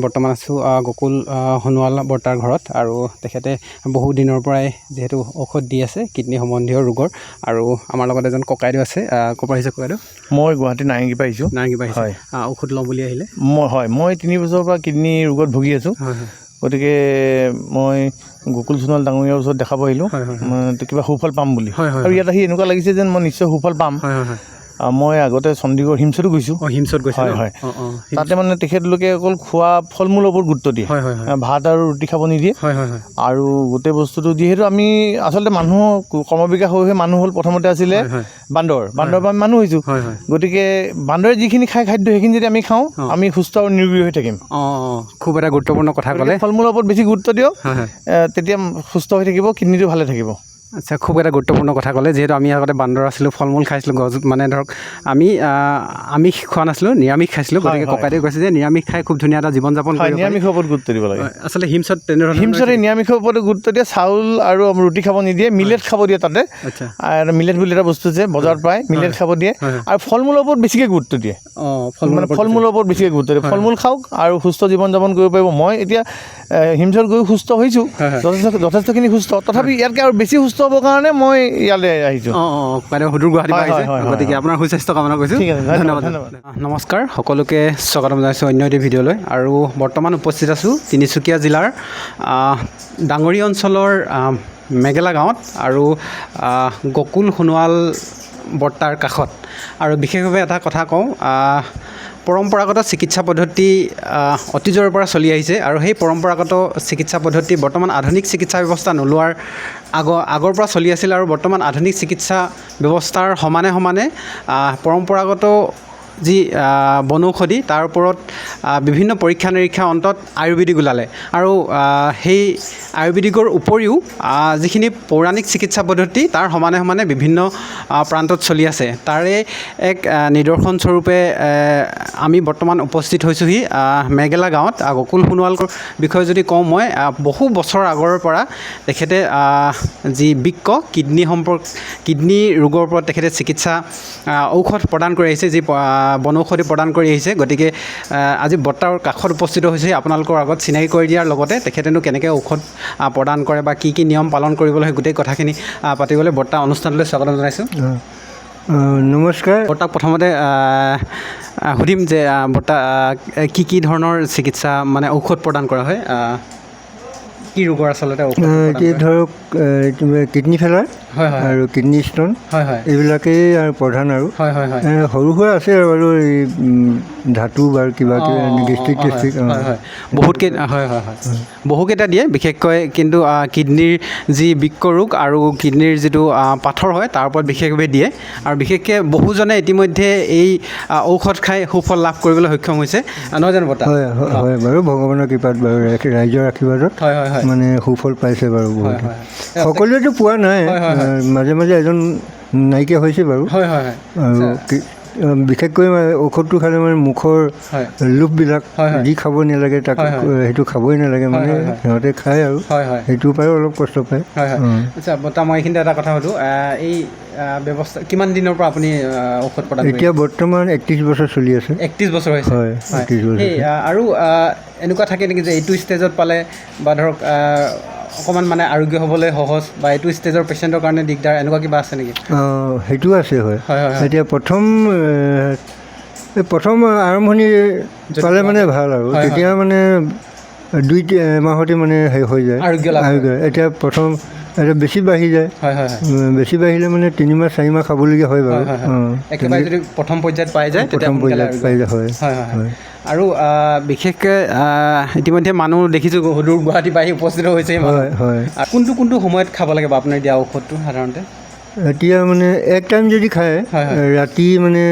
বৰ্তমান আছোঁ গকুল সোণোৱাল বৰ্তাৰ ঘৰত আৰু তেখেতে বহু দিনৰ পৰাই যিহেতু ঔষধ দি আছে কিডনী সম্বন্ধীয় ৰোগৰ আৰু আমাৰ লগত এজন ককাইদেউ আছে। ক'ৰ পৰা আহিছে ককাইদেউ? মই গুৱাহাটী নাৰেংগীৰ পৰা আহিছোঁ। নাৰেংগীৰ পৰা আহিছে। হয়। ঔষধ লওঁ বুলি আহিলে? মই 3 বছৰৰ পৰা কিডনী ৰোগত ভুগি আছোঁ। গতিকে মই গকুল সোণোৱাল ডাঙৰীয়াৰ ওচৰত দেখাব আহিলোঁ কিবা সুফল পাম বুলি। আৰু ইয়াত আহি এনেকুৱা লাগিছে যেন মই নিশ্চয় সুফল পাম। মই আগতে চণ্ডীগড় হিমছতো গৈছোঁ। হিমছত গৈছে? হয় হয়। তাতে মানে তেখেতলোকে অকল খোৱা ফল মূলৰ ওপৰত গুৰুত্ব দিয়ে। ভাত আৰু ৰুটি খাব নিদিয়ে। আৰু গোটেই বস্তুটো যিহেতু আমি আচলতে মানুহ কৰ্মবিকাশ হৈ মানুহ হ'ল প্ৰথমতে আছিলে বান্দৰ পৰা আমি মানুহ হৈছোঁ। গতিকে বান্দৰে যিখিনি খায় খাদ্য সেইখিনি যদি আমি খাওঁ আমি সুস্থ আৰু নিৰোগী হৈ থাকিম। খুব এটা গুৰুত্বপূৰ্ণ কথা ক'লে। ফল মূলৰ ওপৰত বেছি গুৰুত্ব দিয়ক, তেতিয়া সুস্থ হৈ থাকিব, কিডনীটো ভালে থাকিব। আচ্ছা, খুব এটা গুৰুত্বপূৰ্ণ কথা ক'লে। যিহেতু আমি আগতে বান্দৰ আছিলোঁ, ফল মূল খাইছিলোঁ, গছ মানে ধৰক আমি খোৱা নাছিলোঁ, নিৰামিষ খাইছিলোঁ। গতিকে ককাইদেউ কৈছে যে নিৰামিষ খাই খুব ধুনীয়া এটা জীৱন যাপন কৰি নিৰামিষৰ ওপৰত গুৰুত্ব দিব লাগে। আচলতে হিমছত তেনেধৰণে নিৰামিষৰ ওপৰত গুৰুত্ব দিয়ে। চাউল আৰু ৰুটি খাব নিদিয়ে, মিলেট খাব দিয়ে তাতে। আৰু মিলেট বুলি এটা বস্তু যে বজাৰত পায়, মিলেট খাব দিয়ে। আৰু ফল মূলৰ ওপৰত বেছিকৈ গুৰুত্ব দিয়ে। ফল মূলৰ ওপৰত বেছিকৈ গুৰুত্ব দিয়ে। ফল মূল খাওক আৰু সুস্থ জীৱন যাপন কৰিব পাৰিব। মই এতিয়া হিমছত গৈ সুস্থ হৈছোঁ, যথেষ্টখিনি সুস্থ। তথাপি ইয়াতকৈ আৰু বেছি সুস্থ হ'বৰ কাৰণে মই ইয়ালৈ আহিছোঁ। সুদূৰ গুৱাহাটীৰ পৰা আহিছে। গতিকে আপোনাৰ সুস্বাস্থ্য কামনা কৰিছোঁ। ধন্যবাদ। নমস্কাৰ, সকলোকে স্বাগতম জনাইছোঁ অন্য এটি ভিডিঅ'লৈ। আৰু বৰ্তমান উপস্থিত আছোঁ তিনিচুকীয়া জিলাৰ ডাঙৰি অঞ্চলৰ মেগেলা গাঁৱত আৰু গকুল সোণোৱাল বৰ্তাৰ কাষত। আৰু বিশেষভাৱে এটা কথা কওঁ, পৰম্পৰাগত চিকিৎসা পদ্ধতি অতীজৰ পৰা চলি আহিছে আৰু সেই পৰম্পৰাগত চিকিৎসা পদ্ধতি বৰ্তমান আধুনিক চিকিৎসা ব্যৱস্থা নোলোৱাৰ আগৰ পৰা চলি আছিল। আৰু বৰ্তমান আধুনিক চিকিৎসা ব্যৱস্থাৰ সমানে সমানে পৰম্পৰাগত যি বনৌষধি তাৰ ওপৰত বিভিন্ন পৰীক্ষা নিৰীক্ষা অন্তত আয়ুৰ্বেদিক ওলালে। আৰু সেই আয়ুৰ্বেদিকৰ উপৰিও যিখিনি পৌৰাণিক চিকিৎসা পদ্ধতি তাৰ সমানে সমানে বিভিন্ন প্ৰান্তত চলি আছে। তাৰে এক নিদৰ্শনস্বৰূপে আমি বৰ্তমান উপস্থিত হৈছোঁহি মেগেলা গাঁৱত। গকুল সোণোৱালৰ বিষয়ে যদি কওঁ, মই বহু বছৰ আগৰ পৰা তেখেতে যি বৃক্ক কিডনী ৰোগৰ ওপৰত তেখেতে চিকিৎসা ঔষধ প্ৰদান কৰি আহিছে, যি বনৌষধি প্ৰদান কৰি আহিছে। গতিকে আজি বৰ্তাৰ কাষত উপস্থিত হৈছে আপোনালোকৰ আগত চিনাকি কৰি দিয়াৰ লগতে তেখেতেনো কেনেকৈ ঔষধ প্ৰদান কৰে বা কি কি নিয়ম পালন কৰিবলৈ হয় গোটেই কথাখিনি পাতিবলৈ বৰ্তা অনুষ্ঠানলৈ স্বাগতম জনাইছোঁ। নমস্কাৰ। বৰ্তাক প্ৰথমতে সুধিম যে বৰ্তা কি ধৰণৰ চিকিৎসা মানে ঔষধ প্ৰদান কৰা হয়, কি ৰোগৰ আচলতে এতিয়া ধৰক কিডনী ফেলাৰ আৰু কিডনী ষ্ট'ন এইবিলাকেই আৰু প্ৰধান। আৰু সৰু সুৰা আছে আৰু এই ধাতু বা কিবা গেষ্ট্ৰিক বহুকেইটা দিয়ে বিশেষকৈ। কিন্তু কিডনীৰ যি বৃক্ক ৰোগ আৰু কিডনীৰ যিটো পাথৰ হয় তাৰ ওপৰত বিশেষভাৱে দিয়ে। আৰু বিশেষকৈ বহুজনে ইতিমধ্যে এই ঔষধ খাই সুফল লাভ কৰিবলৈ সক্ষম হৈছে, নহয় জানো বৰ্তা? হয় বাৰু, ভগৱানৰ কৃপাত বাৰু, ৰাইজৰ আশীৰ্বাদত মানে সুফল পাইছে বাৰু বহুত। সকলোৱেতো পোৱা নাই, মাজে মাজে এজন নাইকিয়া হৈছে বাৰু। আৰু বিশেষকৈ ঔষধটো খালে মানে মুখৰ লোভবিলাক যি খাব নালাগে তাক সেইটো খাবই নালাগে, মানে সিহঁতে খায় আৰু সেইটোৰ পৰাও অলপ কষ্ট পায়। আচ্ছা বৰ্তা, মই এইখিনিতে এটা কথা সুধোঁ, এই ব্যৱস্থা কিমান দিনৰ পৰা আপুনি ঔষধ প্ৰদান? এতিয়া বৰ্তমান 31 বছৰ চলি আছে। 31 বছৰ হৈছে? হয়, 31 বছৰ। আৰু এনেকুৱা থাকে নেকি যে এইটো ষ্টেজত পালে বা ধৰক অকণমান মানে আৰোগ্য হ'বলৈ সহজ বা এইটো ষ্টেজৰ পেচেণ্টৰ কাৰণে দিগদাৰ, এনেকুৱা কিবা আছে নেকি? সেইটো আছে। হয়। এতিয়া প্ৰথম আৰম্ভণি পালে মানে ভাল আৰু তেতিয়া মানে 2 মাহতে মানে হেৰি হৈ যায় আৰোগ্য। এতিয়া এটা বেছি বাঢ়ি যায়, বেছি বাঢ়িলে মানে 3 মাহ 4 মাহ খাবলগীয়া হয় বাৰু। একেবাৰে যদি প্ৰথম পৰ্যায়ত পাই যায় প্ৰথম পৰ্যায়ত পাই যায়। হয়। আৰু বিশেষকৈ ইতিমধ্যে মানুহ দেখিছোঁ সুদূৰ গুৱাহাটী পৰা আহি উপস্থিত হৈছে। কোনটো সময়ত খাব লাগে বা আপোনাৰ দিয়া ঔষধটো সাধাৰণতে? এতিয়া মানে এক টাইম যদি খায় ৰাতি মানে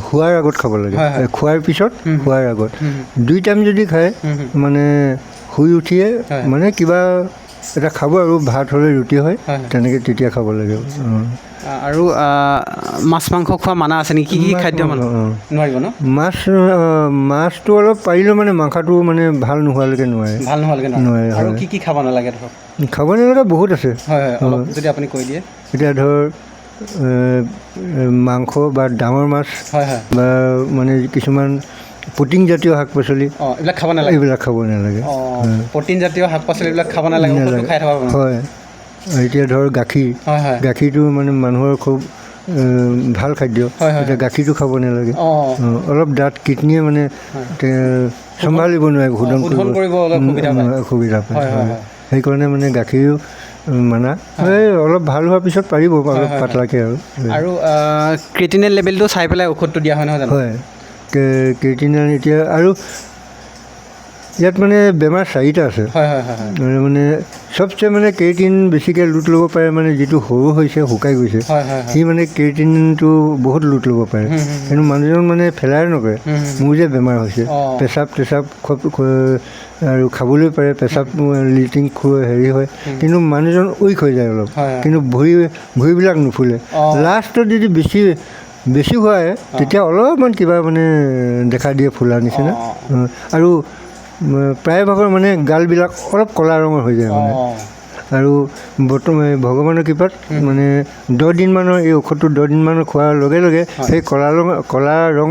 শোৱাৰ আগত খাব লাগে, খোৱাৰ পিছত শোৱাৰ আগত। 2 টাইম যদি খায় মানে শুই উঠিয়ে মানে কিবা এটা খাব আৰু, ভাত হ'লে ৰুটি হয় তেনেকৈ তেতিয়া খাব লাগে। আৰু মাছ মাংস খোৱা মানা আছে নেকি? কি খাদ্য মানা নোৱাৰিব ন? মাছটো অলপ পাৰিলেও মানে মাংসটো মানে ভাল নোহোৱালৈকে নোৱাৰে। আৰু কি খাব নালাগে ধৰক? খাব নালাগে বহুত আছে, যদি আপুনি কৈ দিয়ে। এতিয়া ধৰ মাংস বা ডাঙৰ মাছ বা মানে কিছুমান প্ৰটিন জাতীয় শাক পাচলি এইবিলাক খাব নালাগে এইবিলাক খাব নালাগে প্ৰটিন জাতীয় শাক পাচলিবিলাক খাব নালাগে খাই থকা হয় এতিয়া ধৰ গাখীৰটো মানে মানুহৰ খুব ভাল খাদ্য এতিয়া গাখীৰটো খাব নালাগে অলপ দাঁত কিডনীয়ে মানে চম্ভালিব নোৱাৰে শোধন কৰিব অসুবিধা পায় সেইকাৰণে মানে গাখীৰো মানা অলপ ভাল হোৱাৰ পিছত পাৰিব অলপ পাতলাকৈ আৰু ক্ৰিটিনেল লেভেলটো চাই পেলাই ঔষধটো দিয়া হয় নহয় জানো হয় ক্ৰিটিনেল এতিয়া আৰু ইয়াত মানে বেমাৰ 4টা আছে মানে চবচে মানে ক্ৰিটিন বেছিকৈ লুট ল'ব পাৰে মানে যিটো সৰু হৈছে শুকাই গৈছে সি মানে ক্ৰিটিনটো বহুত লুট ল'ব পাৰে কিন্তু মানুহজন মানে ফেলাই নকৰে মোৰ যে বেমাৰ হৈছে পেচাব আৰু খাবলৈ পাৰে পেচাব লিটিং হেৰি হয় কিন্তু মানুহজন উইক হৈ যায় অলপ কিন্তু ভৰিবিলাক নুফুলে লাষ্টত যদি বেছি হয় তেতিয়া অলপমান কিবা মানে দেখা দিয়ে ফুলা নিচিনা আৰু প্ৰায়ভাগৰ মানে গালবিলাক অলপ ক'লা ৰঙৰ হৈ যায় মানে আৰু বৰ্তমান ভগৱানৰ কৃপাত মানে 10 দিনমানৰ এই ঔষধটো 10 দিনমানৰ খোৱাৰ লগে লগে সেই ক'লা ৰং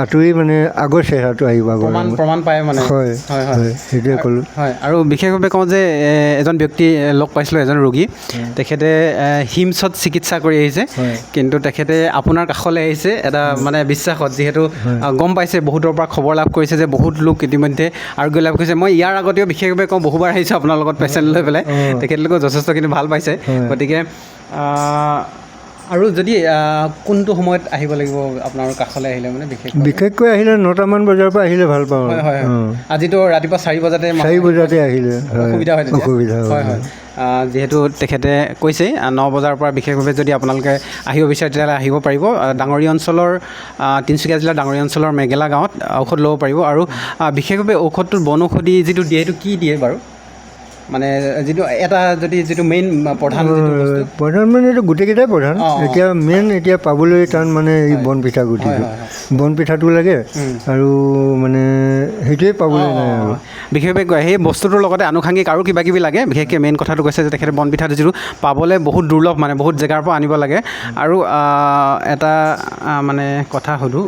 আঁতৰি মানে আগৰ চেহেৰাটো আহিব প্ৰমাণ পায় মানে হয় সেইটোৱে ক'লোঁ আৰু বিশেষভাৱে কওঁ যে এজন ব্যক্তি লগ পাইছিলোঁ এজন ৰোগী তেখেতে হিমছত চিকিৎসা কৰি আহিছে কিন্তু তেখেতে আপোনাৰ কাষলৈ আহিছে এটা মানে বিশ্বাসত যিহেতু গম পাইছে বহুতৰ পৰা খবৰ লাভ কৰিছে যে বহুত লোক ইতিমধ্যে আৰোগ্য লাভ কৰিছে মই ইয়াৰ আগতেও বিশেষভাৱে কওঁ বহুবাৰ আহিছোঁ আপোনাৰ লগত পেচেণ্ট লৈ পেলাই তেখেতলোকেও যথেষ্টখিনি ভাল পাইছে গতিকে আৰু যদি কোনটো সময়ত আহিব লাগিব আপোনাৰ কাষলৈ আহিলে মানে বিশেষকৈ আহিলে 9টামান বজাৰ পৰা আহিলে ভাল পাওঁ আজিতো ৰাতিপুৱা 4 বজাতে আহিলে অসুবিধা হয় যিহেতু তেখেতে কৈছে 9 বজাৰ পৰা বিশেষভাৱে যদি আপোনালোকে আহিব বিচাৰে তেতিয়াহ'লে আহিব পাৰিব ডাঙৰীয়া অঞ্চলৰ তিনিচুকীয়া জিলাৰ ডাঙৰীয়া অঞ্চলৰ মেগেলা গাঁৱত ঔষধ ল'ব পাৰিব আৰু বিশেষভাৱে ঔষধটোৰ বনৌষধি যিটো দিয়ে সেইটো কি দিয়ে বাৰু মানে যিটো মেইন প্ৰধান মানে এইটো গোটেইকেইটাই প্ৰধান এতিয়া মেইন এতিয়া পাবলৈ টান মানে এই বনপিঠা গুটিটো বনপিঠাটো লাগে আৰু মানে সেইটোৱে পাবলৈ নাই আৰু বিশেষভাৱে সেই বস্তুটোৰ লগতে আনুষাংগিক আৰু কিবা কিবি লাগে বিশেষকৈ মেইন কথাটো কৈছে যে তেখেতে বনপিঠাটো যিটো পাবলৈ বহুত দুৰ্লভ মানে বহুত জেগাৰ পৰা আনিব লাগে আৰু এটা মানে কথা সুধোঁ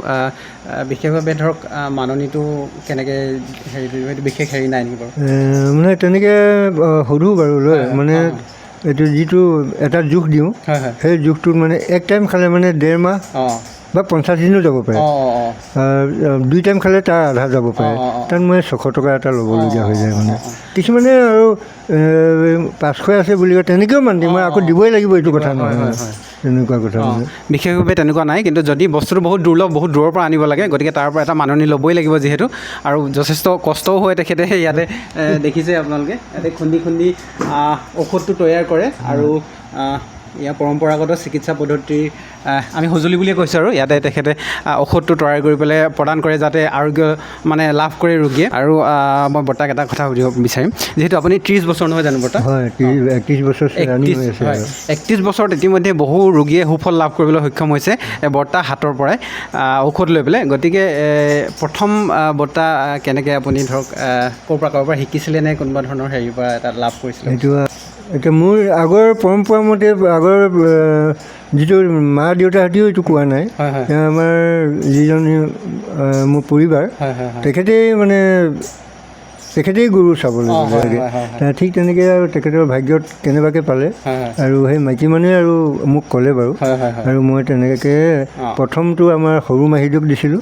বিশেষভাৱে ধৰক মাননীটো কেনেকৈ হেৰি বিশেষ হেৰি নাই নেকি বাৰু মানে তেনেকৈ সুধোঁ বাৰু লৈ মানে এইটো যিটো এটা জোখ দিওঁ সেই জোখটোত মানে এক টাইম খালে মানে 1.5 মাহ বা 50 দিনো যাব পাৰে 2 টাইম খালে তাৰ আধা যাব পাৰে তাত মই 600 টকা এটা ল'বলগীয়া হৈ যায় মানে কিছুমানে আৰু 500 আছে বুলি কয় তেনেকৈও মান দিম মই আকৌ দিবই লাগিব এইটো কথা নহয় তেনেকুৱা কথা বিশেষভাৱে তেনেকুৱা নাই কিন্তু যদি বস্তুটো বহুত দুৰ্লভ বহুত দূৰৰ পৰা আনিব লাগে গতিকে তাৰ পৰা এটা মাননি ল'বই লাগিব যিহেতু আৰু যথেষ্ট কষ্টও হয় তেখেতে ইয়াতে দেখিছে আপোনালোকে ইয়াতে খুন্দি ঔষধটো তৈয়াৰ কৰে আৰু ইয়াৰ পৰম্পৰাগত চিকিৎসা পদ্ধতিৰ আমি সঁজুলি বুলিয়ে কৈছোঁ আৰু ইয়াতে তেখেতে ঔষধটো তৈয়াৰ কৰি পেলাই প্ৰদান কৰে যাতে আৰোগ্য মানে লাভ কৰে ৰোগীয়ে আৰু মই বৰ্তাক এটা কথা সুধিব বিচাৰিম যিহেতু আপুনি 30 বছৰ নহয় জানো বৰ্তা হয় 31 বছৰ 31 বছৰত ইতিমধ্যে বহু ৰোগীয়ে সুফল লাভ কৰিবলৈ সক্ষম হৈছে বৰ্তা হাতৰ পৰাই ঔষধ লৈ পেলাই গতিকে প্ৰথম বৰ্তা কেনেকৈ আপুনি ধৰক ক'ৰ পৰা শিকিছিলে নে কোনোবা ধৰণৰ হেৰিৰ পৰা এটা লাভ কৰিছিলে এইটো এতিয়া মোৰ আগৰ পৰম্পৰা মতে আগৰ যিটো মা দেউতাহঁতেও এইটো কোৱা নাই আমাৰ যিজনী মোৰ পৰিবাৰ তেখেতেই গুৰু চাবলৈ ঠিক তেনেকৈ আৰু তেখেতৰ ভাগ্যত কেনেবাকৈ পালে আৰু সেই মাইকী মানুহে আৰু মোক ক'লে বাৰু আৰু মই তেনেকৈ প্ৰথমটো আমাৰ সৰু মাহীটোক দিছিলোঁ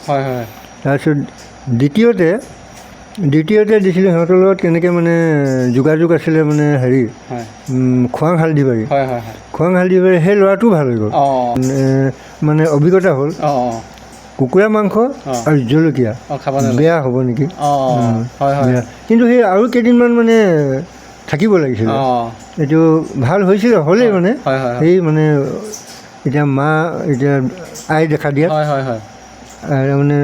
তাৰপিছত দ্বিতীয়তে দিছিলোঁ সিহঁতৰ লগত কেনেকৈ মানে যোগাযোগ আছিলে মানে হেৰি খোৱাং হালধিবাৰী সেই ল'ৰাটোও ভাল হৈ গ'ল মানে অভিজ্ঞতা হ'ল কুকুৰা মাংস আৰু জলকীয়া বেয়া হ'ব নেকি কিন্তু সেই আৰু কেইদিনমান মানে থাকিব লাগিছিলে এইটো ভাল হৈছিলে হ'লেই মানে সেই মানে এতিয়া আই দেখা দিয়াত মানে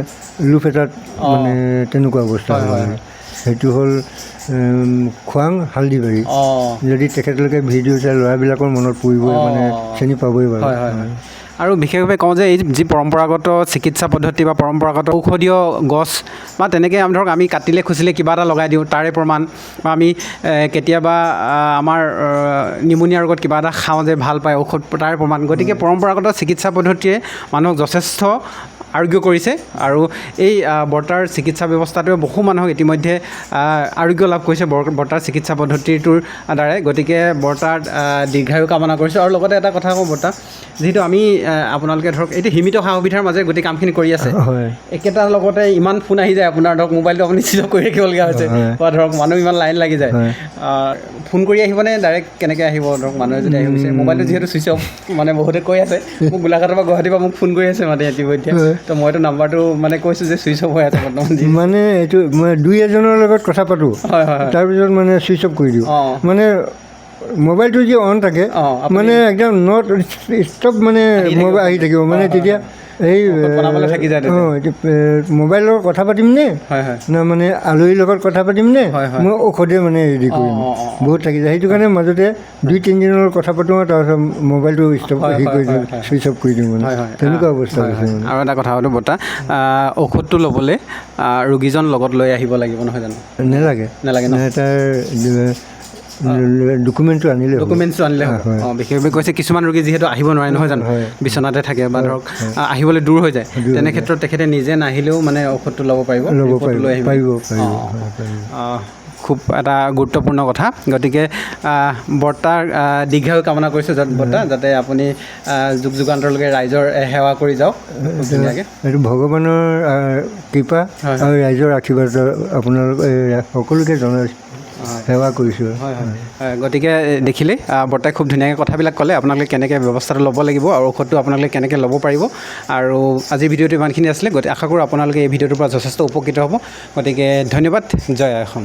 লোভ এটাত মানে তেনেকুৱা অৱস্থা হ'ল সেইটো হ'ল খোৱাং হালধিবাৰী যদি তেখেতলোকে ভিডিঅ' চাই ল'ৰাবিলাকৰ মনত পৰিবই মানে চিনি পাবই বাৰু আৰু বিশেষভাৱে কওঁ যে এই যি পৰম্পৰাগত চিকিৎসা পদ্ধতি বা পৰম্পৰাগত ঔষধীয় গছ বা তেনেকৈ ধৰক আমি কাটিলে খুচিলে কিবা এটা লগাই দিওঁ তাৰে প্ৰমাণ বা আমি কেতিয়াবা আমাৰ নিমুনিয়া ৰোগত কিবা এটা খাওঁ যে ভাল পায় ঔষধ তাৰে প্ৰমাণ গতিকে পৰম্পৰাগত চিকিৎসা পদ্ধতিয়ে মানুহক যথেষ্ট আৰোগ্য কৰিছে আৰু এই বৰ্তাৰ চিকিৎসা ব্যৱস্থাটোৱে বহু মানুহক ইতিমধ্যে আৰোগ্য লাভ কৰিছে বৰ্তাৰ চিকিৎসা পদ্ধতিটোৰ দ্বাৰাই। গতিকে বৰ্তাৰ দীৰ্ঘায়ু কামনা কৰিছোঁ। আৰু লগতে এটা কথা কওঁ বৰ্তা, যিহেতু আমি আপোনালোকে ধৰক এতিয়া সীমিত সা সুবিধাৰ মাজে গোটেই কামখিনি কৰি আছে, একেটাৰ লগতে ইমান ফোন আহি যায় আপোনাৰ, ধৰক মোবাইলটো আপুনি চিল কৰি ৰাখিবলগীয়া হৈছে বা ধৰক মানুহ ইমান লাইন লাগি যায়, ফোন কৰি আহিবনে ডাইৰেক্ট কেনেকৈ আহিব? ধৰক মানুহে যদি আহিব বিচাৰে, মোবাইলটো যিহেতু ছুইচ অফ, মানে বহুতে কৈ আছে মোক গোলাঘাটৰ পৰা গুৱাহাটীৰ পৰা মোক ফোন কৰি আছে মানে ইতিমধ্যে, তো মইতো নাম্বাৰটো মানে কৈছোঁ যে ছুইচ অফ হৈ আছে বৰ্তমান। মানে এইটো মই দুই এজনৰ লগত কথা পাতোঁ, তাৰপিছত মানে ছুইচ অফ কৰি দিওঁ। মানে মোবাইলটো যে অন থাকে মানে একদম নট ষ্টপ মানে মোবাইল আহি থাকিব, মানে তেতিয়া এই মোবাইলৰ কথা পাতিম নে না মানে আলহীৰ লগত কথা পাতিম নে মই ঔষধে মানে ৰেডি কৰিম, বহুত থাকি যায়। সেইটো কাৰণে মাজতে 2-3 দিনৰ কথা পাতোঁ আৰু তাৰপিছত মোবাইলটো ষ্টপ হেৰি কৰি দিওঁ, ছুইচ অফ কৰি দিওঁ, মানে তেনেকুৱা অৱস্থা হৈছে। আৰু এটা কথা হ'ল বৰ্তা, ঔষধটো ল'বলৈ ৰোগীজন লগত লৈ আহিব লাগিব নহয় জানো? নালাগে তাৰ ডকুমেণ্টটো আনিলে হ'ব। বিশেষভাৱে কৈছে কিছুমান ৰোগী যিহেতু আহিব নোৱাৰে নহয় জানো, বিচনাতে থাকে বা ধৰক আহিবলৈ দূৰ হৈ যায়, তেনে ক্ষেত্ৰত তেখেতে নিজে নাহিলেও মানে ঔষধটো ল'ব পাৰিব। খুব এটা গুৰুত্বপূৰ্ণ কথা। গতিকে বৰ্তাৰ দীৰ্ঘায়ু কামনা কৰিছোঁ বৰ্তা, যাতে আপুনি যুগ যুগান্তৰলৈকে ৰাইজৰ সেৱা কৰি যাওক ধুনীয়াকৈ। এইটো ভগৱানৰ কৃপা আৰু ৰাইজৰ আশীৰ্বাদ আপোনালোক সকলোকে জনাইছোঁ, সেৱা কৰিছোঁ। গতিকে দেখিলেই বৰ্তাই খুব ধুনীয়াকৈ কথাবিলাক ক'লে, আপোনালোকে কেনেকৈ ব্যৱস্থাটো ল'ব লাগিব আৰু ঔষধটো আপোনালোকে কেনেকৈ ল'ব পাৰিব। আৰু আজিৰ ভিডিঅ'টো ইমানখিনি আছিলে। গতিকে আশা কৰোঁ আপোনালোকে এই ভিডিঅ'টোৰ পৰা যথেষ্ট উপকৃত হ'ব। গতিকে ধন্যবাদ। জয় আই অসম।